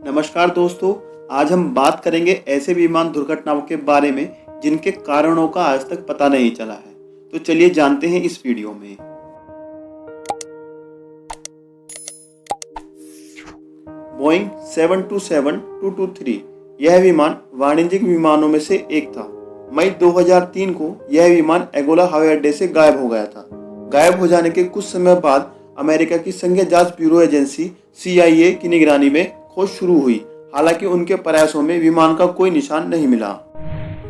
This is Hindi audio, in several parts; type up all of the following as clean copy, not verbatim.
नमस्कार दोस्तों, आज हम बात करेंगे ऐसे विमान दुर्घटनाओं के बारे में जिनके कारणों का आज तक पता नहीं चला है। तो चलिए जानते हैं इस वीडियो में। बोइंग 727-223 यह विमान वाणिज्यिक विमानों में से एक था। मई 2003 को यह विमान एगोला हवाई अड्डे से गायब हो गया था। गायब हो जाने के कुछ समय बाद अमेरिका की संघीय जांच ब्यूरो एजेंसी CIA की निगरानी में खोज शुरू हुई। हालांकि उनके प्रयासों में विमान का कोई निशान नहीं मिला।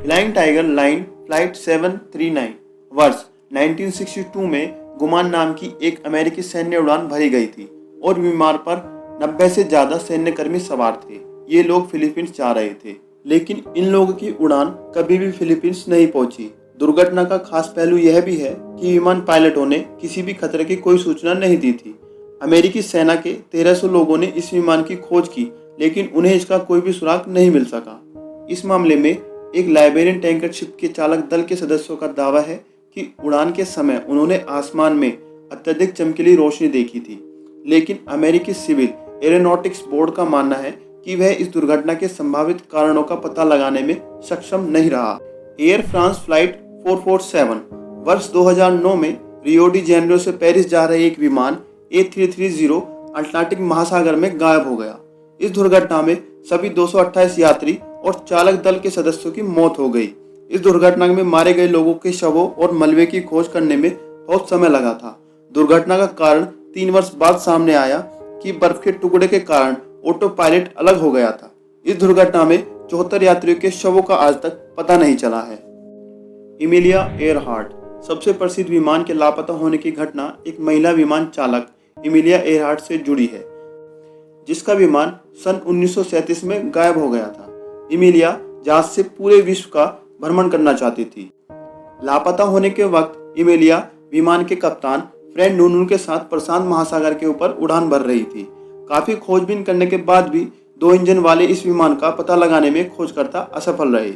फ्लाइंग टाइगर लाइन फ्लाइट 739 वर्ष 1962 में गुमान नाम की एक अमेरिकी सैन्य उड़ान भरी गई थी और विमान पर 90 से ज्यादा सैन्यकर्मी सवार थे। ये लोग फिलीपींस जा रहे थे, लेकिन इन लोगों की उड़ान कभी भी फिलीपींस नहीं पहुंची। दुर्घटना का खास पहलू यह भी है कि विमान पायलटों ने किसी भी खतरे की कोई सूचना नहीं दी थी। अमेरिकी सेना के 1300 लोगों ने इस विमान की खोज की, लेकिन उन्हें इसका कोई भी सुराग नहीं मिल सका। इस मामले में एक लाइबेरियन टैंकर शिप के चालक दल के सदस्यों का दावा है कि उड़ान के समय उन्होंने आसमान में अत्यधिक चमकीली रोशनी देखी थी, लेकिन अमेरिकी सिविल एरोनॉटिक्स बोर्ड का मानना है कि वह इस दुर्घटना के संभावित कारणों का पता लगाने में सक्षम नहीं रहा। एयर फ्रांस फ्लाइट 447 वर्ष 2009 में रियो डी जेनेरो से पेरिस जा रहे एक विमान A330 अटलांटिक महासागर में गायब हो गया। इस दुर्घटना में सभी 228 यात्री और चालक दल के सदस्यों की मौत हो गई। इस दुर्घटना में मारे गए लोगों के शवों और मलबे की खोज करने में बहुत समय लगा था। दुर्घटना का कारण 3 वर्ष बाद सामने आया कि बर्फ के टुकड़े के कारण ऑटो पायलट अलग हो गया था। इस दुर्घटना में 74 यात्रियों के शवों का आज तक पता नहीं चला है। एमिलिया एयरहार्ट सबसे प्रसिद्ध विमान के लापता होने की घटना एक महिला विमान चालक एमिलिया एयरहार्ट से जुड़ी है, जिसका विमान सन 1937 में गायब हो गया था। एमिलिया जहाज से पूरे विश्व का भ्रमण करना चाहती थी। लापता होने के वक्त एमिलिया विमान के कप्तान फ्रेड नूनून के साथ प्रशांत महासागर के ऊपर उड़ान भर रही थी। काफी खोजबीन करने के बाद भी 2 इंजन वाले इस विमान का पता लगाने में खोजकर्ता असफल रहे।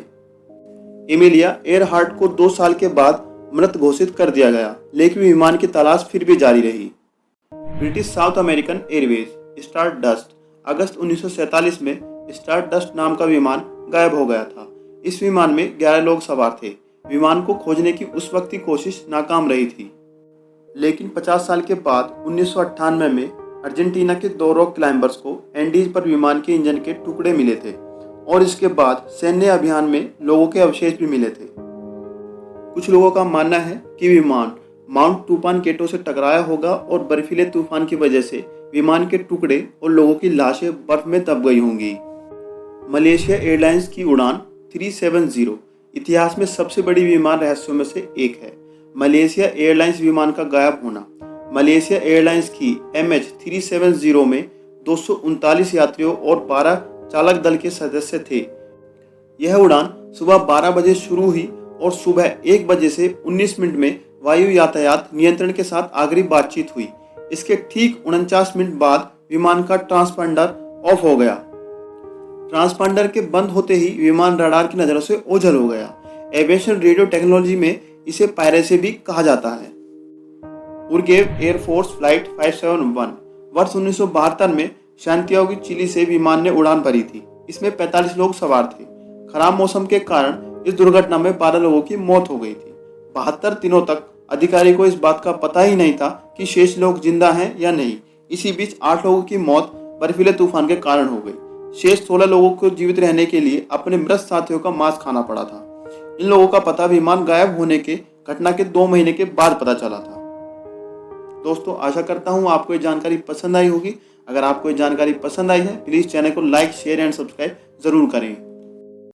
एमिलिया एयरहार्ट को 2 साल के बाद मृत घोषित कर दिया गया, लेकिन विमान की तलाश फिर भी जारी रही। British South American Airways Stardust अगस्त 1947 में स्टारडस्ट नाम का विमान गायब हो गया था। इस विमान में 11 लोग सवार थे। विमान को खोजने की उस वक्त की कोशिश नाकाम रही थी, लेकिन 50 साल के बाद 1998 में अर्जेंटीना के 2 रॉक क्लाइंबर्स को एंडीज पर विमान के इंजन के टुकड़े मिले थे और इसके बाद सैन्य अभियान में लोगों के अवशेष भी मिले थे। कुछ लोगों का मानना है कि विमान माउंट तूफान केटो से टकराया होगा और बर्फीले तूफान की वजह से विमान के टुकड़े और लोगों की लाशें बर्फ में दब गई होंगी। मलेशिया एयरलाइंस की उड़ान 370 इतिहास में सबसे बड़ी विमान रहस्यों में से एक है। मलेशिया एयरलाइंस विमान का गायब होना। मलेशिया एयरलाइंस की MH370 में 239 यात्रियों और 12 चालक दल के सदस्य थे। यह उड़ान सुबह 12 बजे शुरू हुई और सुबह 1 बजे से 19 मिनट में वायु यातायात नियंत्रण के साथ आखिरी बातचीत हुई। इसके ठीक 49 मिनट बाद विमान का ट्रांसपॉन्डर ऑफ हो गया। ट्रांसपॉन्डर के बंद होते ही विमान रडार की नजरों से ओझल हो गया। एविएशन रेडियो टेक्नोलॉजी में इसे पायरेसी भी कहा जाता है। उर्गेव एयरफोर्स फ्लाइट 571 वर्ष 1972 में सैंटियागो चिली से विमान ने उड़ान भरी थी। इसमें 45 लोग सवार थे। खराब मौसम के कारण इस दुर्घटना में 12 लोगों की मौत हो गई थी। 72 दिनों तक अधिकारी को इस बात का पता ही नहीं था कि शेष लोग जिंदा हैं या नहीं। इसी बीच 8 लोगों की मौत बर्फीले तूफान के कारण हो गई। शेष 16 लोगों को जीवित रहने के लिए अपने मृत साथियों का मांस खाना पड़ा था। इन लोगों का पता विमान गायब होने के घटना के 2 महीने के बाद पता चला था। दोस्तों, आशा करता हूँ आपको ये जानकारी पसंद आई होगी। अगर आपको ये जानकारी पसंद आई है, प्लीज चैनल को लाइक, शेयर एंड सब्सक्राइब जरूर करें।